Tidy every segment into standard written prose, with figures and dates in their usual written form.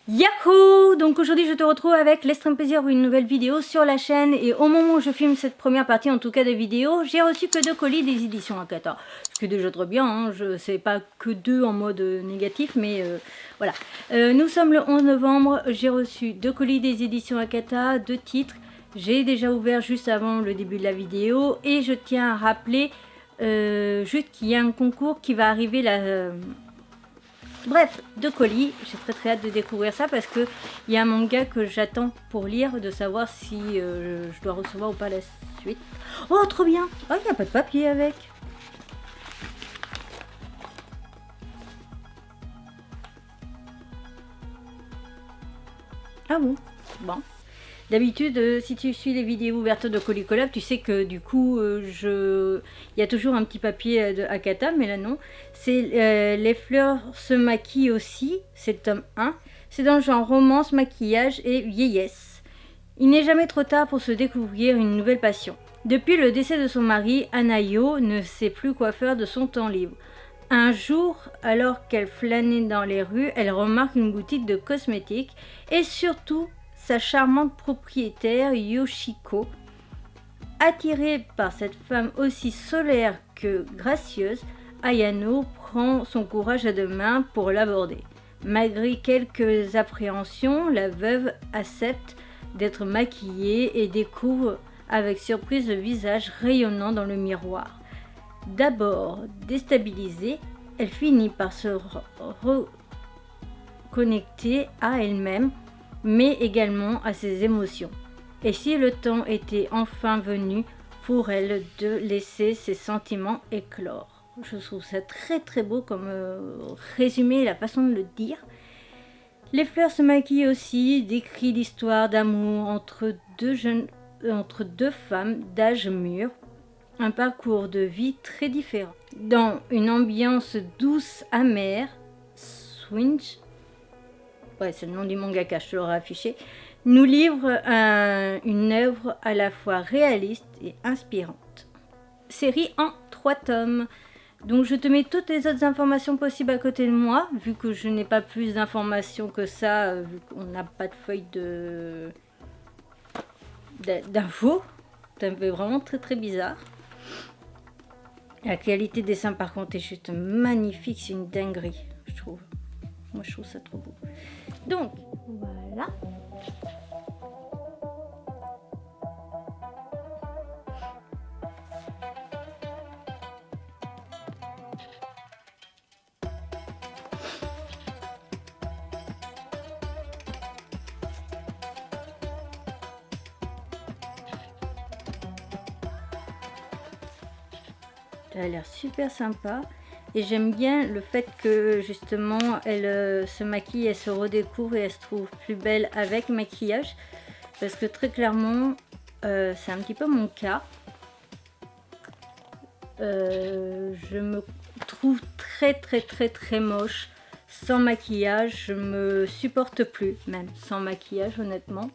Yahoo! Donc aujourd'hui je te retrouve avec l'extrême plaisir pour une nouvelle vidéo sur la chaîne, et au moment où je filme cette première partie en tout cas de vidéo, j'ai reçu que 2 colis des éditions Akata. Ce qui est déjà très bien, hein. C'est pas que 2 en mode négatif, mais voilà. Nous sommes le 11 novembre, j'ai reçu 2 colis des éditions Akata, 2 titres. J'ai déjà ouvert juste avant le début de la vidéo, et je tiens à rappeler juste qu'il y a un concours qui va arriver là. Bref, 2 colis, j'ai très hâte de découvrir ça parce que il y a un manga que j'attends pour lire, de savoir si je dois recevoir ou pas la suite. Oh, trop bien! Oh, il n'y a pas de papier avec. Ah bon? Bon. D'habitude, si tu suis les vidéos ouvertes de Colis Collab, tu sais que du coup, il y a toujours un petit papier de Akata, mais là non. C'est Les fleurs se maquillent aussi, c'est le tome 1. C'est dans le genre romance, maquillage et vieillesse. Il n'est jamais trop tard pour se découvrir une nouvelle passion. Depuis le décès de son mari, Anayo ne sait plus quoi faire de son temps libre. Un jour, alors qu'elle flânait dans les rues, elle remarque une boutique de cosmétiques et surtout sa charmante propriétaire Yoshiko. Attirée par cette femme aussi solaire que gracieuse, Ayano prend son courage à deux mains pour l'aborder. Malgré quelques appréhensions, la veuve accepte d'être maquillée et découvre avec surprise le visage rayonnant dans le miroir. D'abord déstabilisée, elle finit par se reconnecter à elle-même, mais également à ses émotions. Et si le temps était enfin venu pour elle de laisser ses sentiments éclore. Je trouve ça très beau comme résumé, la façon de le dire. Les fleurs se maquillent aussi décrit l'histoire d'amour entre deux femmes d'âge mûr, un parcours de vie très différent. Dans une ambiance douce, amère, Swinge, ouais, c'est le nom du mangaka, je te l'aurai affiché, nous livre une œuvre à la fois réaliste et inspirante. Série en 3 tomes. Donc je te mets toutes les autres informations possibles à côté de moi, vu que je n'ai pas plus d'informations que ça, vu qu'on n'a pas de feuille d'infos. Ça me fait vraiment très bizarre. La qualité des dessins par contre est juste magnifique, c'est une dinguerie, je trouve. Moi je trouve ça trop beau. Donc voilà. Ça a l'air super sympa. Et j'aime bien le fait que justement elle se maquille, elle se redécouvre et elle se trouve plus belle avec maquillage. Parce que très clairement, c'est un petit peu mon cas. Je me trouve très moche sans maquillage. Je me supporte plus, même sans maquillage, honnêtement.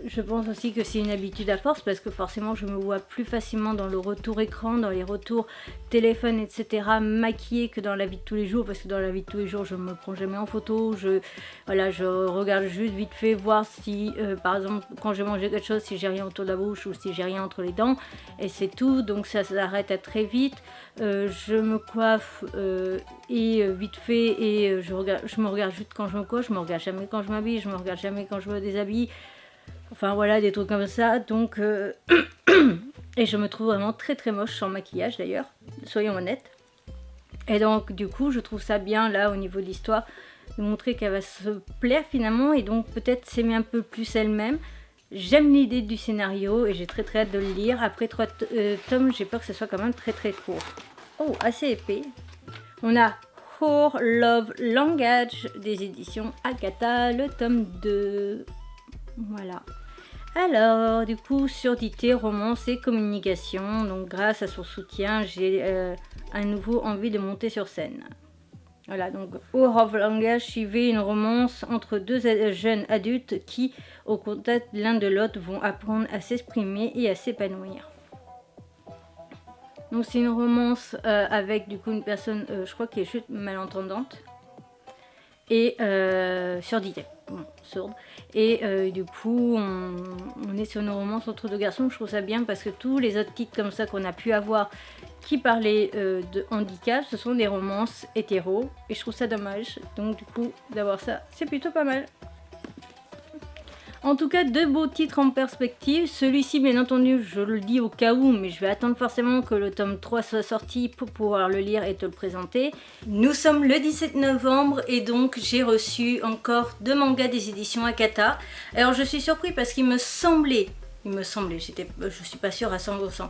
Je pense aussi que c'est une habitude à force, parce que forcément je me vois plus facilement dans le retour écran, dans les retours téléphone, etc. maquillée que dans la vie de tous les jours, parce que dans la vie de tous les jours je me prends jamais en photo, je regarde juste vite fait voir si par exemple quand j'ai mangé quelque chose, si j'ai rien autour de la bouche ou si j'ai rien entre les dents, et c'est tout. Donc ça s'arrête à très vite. Je me coiffe et vite fait, et je me regarde juste quand je me coiffe, je me regarde jamais quand je m'habille, je me regarde jamais quand je me déshabille. Enfin voilà, des trucs comme ça. Donc et je me trouve vraiment très moche sans maquillage d'ailleurs, soyons honnêtes. Et donc du coup je trouve ça bien là au niveau de l'histoire de montrer qu'elle va se plaire finalement, et donc peut-être s'aimer un peu plus elle-même. J'aime l'idée du scénario et j'ai très hâte de le lire. Après 3 tomes, j'ai peur que ce soit quand même très court. Oh, assez épais. On a Whore Love Language des éditions Akata, le tome 2. Voilà. Alors, du coup, surdité, romance et communication. Donc, grâce à son soutien, j'ai à nouveau envie de monter sur scène. Voilà, donc, Whore of Language suivait une romance entre deux jeunes adultes qui, au contact l'un de l'autre, vont apprendre à s'exprimer et à s'épanouir. Donc, c'est une romance avec, du coup, une personne, je crois, qui est juste malentendante. et surdité, bon, sourde. Et du coup, on est sur une romance entre deux garçons. Je trouve ça bien parce que tous les autres titres comme ça qu'on a pu avoir qui parlaient de handicap, ce sont des romances hétéros. Et je trouve ça dommage. Donc du coup, d'avoir ça, c'est plutôt pas mal. En tout cas, deux beaux titres en perspective. Celui-ci, bien entendu, je le dis au cas où, mais je vais attendre forcément que le tome 3 soit sorti pour pouvoir le lire et te le présenter. Nous sommes le 17 novembre et donc j'ai reçu encore deux mangas des éditions Akata. Alors je suis surpris parce qu'il me semblait, je suis pas sûre à 100%,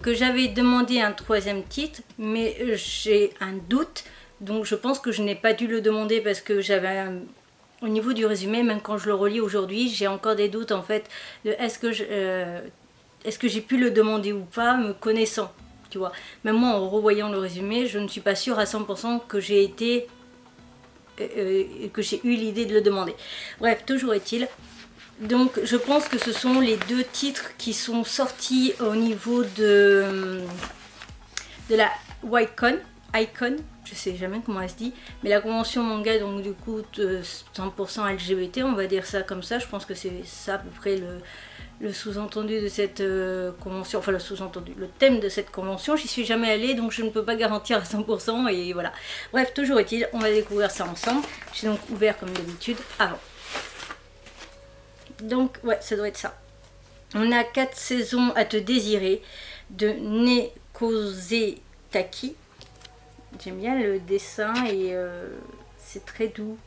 que j'avais demandé un troisième titre, mais j'ai un doute. Donc je pense que je n'ai pas dû le demander parce que j'avais au niveau du résumé, même quand je le relis aujourd'hui, j'ai encore des doutes en fait de est-ce que j'ai pu le demander ou pas, me connaissant, tu vois. Même moi, en revoyant le résumé, je ne suis pas sûre à 100% que j'ai été, que j'ai eu l'idée de le demander. Bref, toujours est-il. Donc, je pense que ce sont les deux titres qui sont sortis au niveau de la Icon, je sais jamais comment elle se dit, mais la convention manga, donc du coup 100% LGBT, on va dire ça comme ça. Je pense que c'est ça à peu près le sous-entendu de cette convention, enfin le sous-entendu, le thème de cette convention. J'y suis jamais allée, donc je ne peux pas garantir à 100% et voilà. Bref, toujours est-il, on va découvrir ça ensemble. J'ai donc ouvert comme d'habitude avant. Donc ouais, ça doit être ça. On a 4 saisons à te désirer de Nekozé Taki. J'aime bien le dessin et c'est très doux.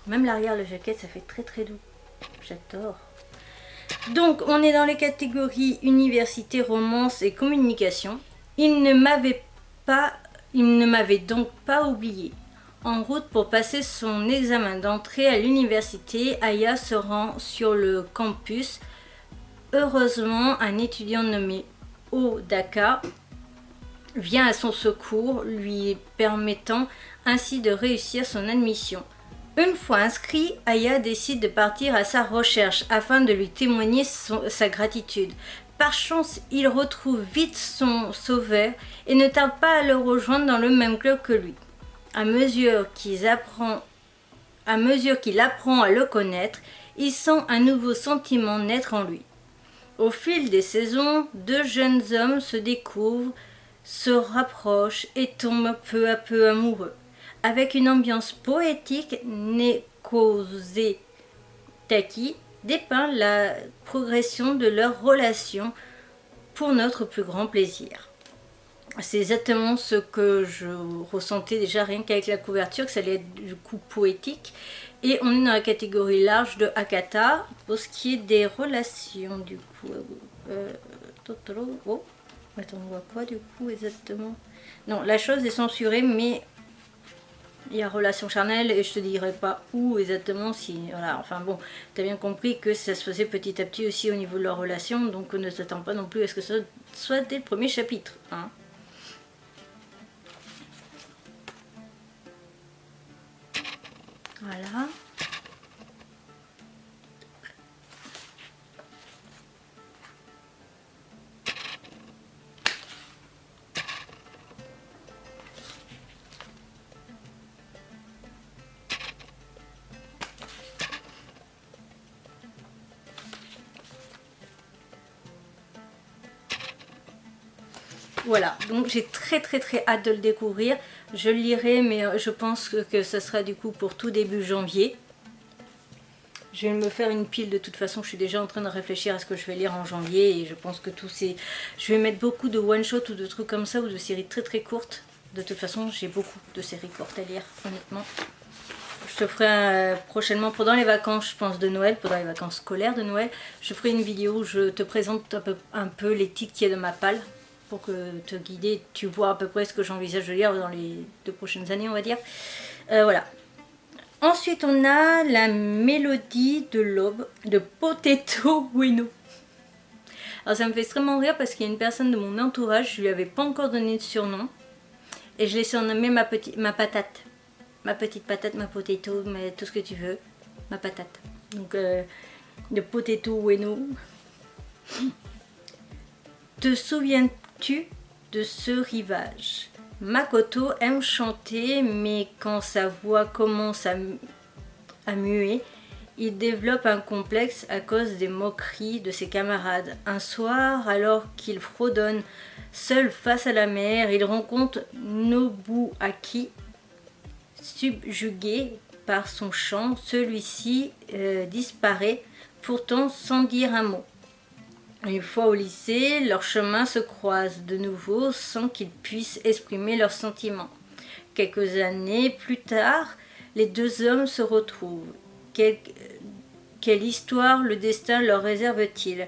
Même l'arrière, la jaquette, ça fait très très doux. J'adore. Donc, on est dans les catégories université, romance et communication. Il ne m'avait donc pas oublié. En route pour passer son examen d'entrée à l'université, Aya se rend sur le campus. Heureusement, un étudiant nommé Odaka vient à son secours, lui permettant ainsi de réussir son admission. Une fois inscrit, Aya décide de partir à sa recherche afin de lui témoigner sa gratitude. Par chance, il retrouve vite son sauveur et ne tarde pas à le rejoindre dans le même club que lui. À mesure qu'il apprend à le connaître, il sent un nouveau sentiment naître en lui. Au fil des saisons, deux jeunes hommes se découvrent, se rapprochent et tombent peu à peu amoureux. Avec une ambiance poétique, Nekozé Taki dépeint la progression de leur relation pour notre plus grand plaisir. C'est exactement ce que je ressentais déjà rien qu'avec la couverture, que ça allait être du coup poétique. Et on est dans la catégorie large de Akata. Pour ce qui est des relations du coup... Totoro... Oh, attends, on voit quoi du coup exactement? Non, la chose est censurée, mais il y a relation charnelle et je te dirai pas où exactement si... Voilà, enfin bon, tu as bien compris que ça se faisait petit à petit aussi au niveau de leur relation, donc on ne s'attend pas non plus à ce que ça soit dès le premier chapitre, hein. Voilà. Voilà, donc j'ai très hâte de le découvrir. Je le lirai, mais je pense que ce sera du coup pour tout début janvier. Je vais me faire une pile de toute façon, je suis déjà en train de réfléchir à ce que je vais lire en janvier. Et je pense que tous ces... Je vais mettre beaucoup de one-shot ou de trucs comme ça, ou de séries très courtes. De toute façon, j'ai beaucoup de séries courtes à lire, honnêtement. Je te ferai prochainement, pendant les vacances, je pense, de Noël, pendant les vacances scolaires de Noël, je ferai une vidéo où je te présente un peu les titres qu'il y a de ma palle, pour que te guider, tu vois à peu près ce que j'envisage de lire dans les 2 prochaines années, on va dire. Voilà. Ensuite, on a la mélodie de l'aube de Potato Ueno. Alors ça me fait extrêmement rire parce qu'il y a une personne de mon entourage, je lui avais pas encore donné de surnom, et je l'ai surnommée ma patate. Ma petite patate, ma potato, mais tout ce que tu veux, ma patate. Donc, de Potato Ueno. Te souviens-tu de ce rivage? Makoto aime chanter, mais quand sa voix commence à muer, il développe un complexe à cause des moqueries de ses camarades. Un soir, alors qu'il fredonne seul face à la mer, il rencontre Nobuaki. Subjugué par son chant, celui-ci disparaît, pourtant sans dire un mot. Une fois au lycée, leurs chemins se croisent de nouveau sans qu'ils puissent exprimer leurs sentiments. Quelques années plus tard, les deux hommes se retrouvent. Quelle histoire le destin leur réserve-t-il?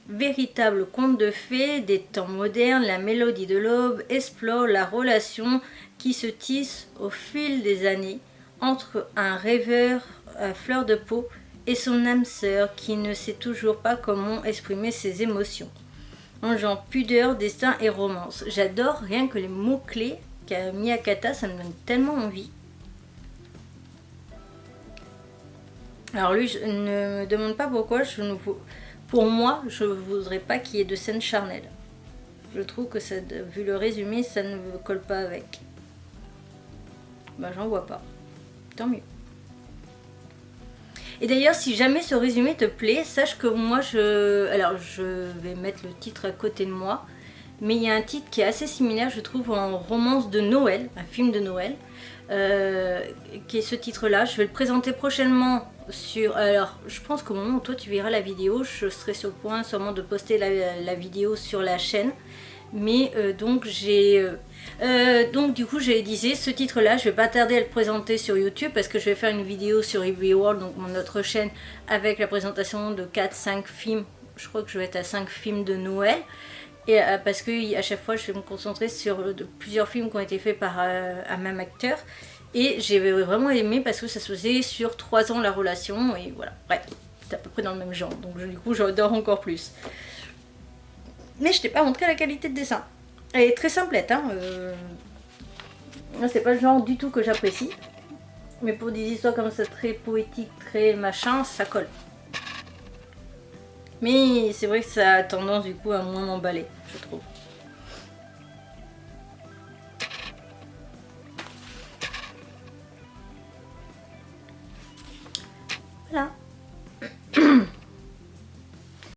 Véritable conte de fées des temps modernes, la mélodie de l'aube explore la relation qui se tisse au fil des années entre un rêveur à fleur de peau et son âme sœur qui ne sait toujours pas comment exprimer ses émotions. En genre pudeur, destin et romance. J'adore rien que les mots-clés qu'a mis Akata, ça me donne tellement envie. Alors lui, je ne me demande pas pourquoi, pour moi, je ne voudrais pas qu'il y ait de scène charnelle. Je trouve que ça, vu le résumé, ça ne me colle pas avec. Bah j'en vois pas. Tant mieux. Et d'ailleurs, si jamais ce résumé te plaît, sache que moi, alors je vais mettre le titre à côté de moi, mais il y a un titre qui est assez similaire, je trouve, en romance de Noël, un film de Noël, qui est ce titre-là. Je vais le présenter prochainement sur... Alors, je pense qu'au moment où toi tu verras la vidéo, je serai sur le point sûrement de poster la vidéo sur la chaîne. Mais donc du coup je disais ce titre là, je vais pas tarder à le présenter sur YouTube parce que je vais faire une vidéo sur Every World, donc mon autre chaîne, avec la présentation de 4-5 films. Je crois que je vais être à 5 films de Noël. Et parce que à chaque fois je vais me concentrer sur plusieurs films qui ont été faits par un même acteur. Et j'ai vraiment aimé parce que ça se faisait sur 3 ans la relation. Et voilà, bref, c'est à peu près dans le même genre. Donc du coup j'adore encore plus. Mais je t'ai pas montré la qualité de dessin. Elle est très simplette, hein. C'est pas le genre du tout que j'apprécie. Mais pour des histoires comme ça, très poétiques, très machin, ça colle. Mais c'est vrai que ça a tendance du coup à moins m'emballer, je trouve. Voilà.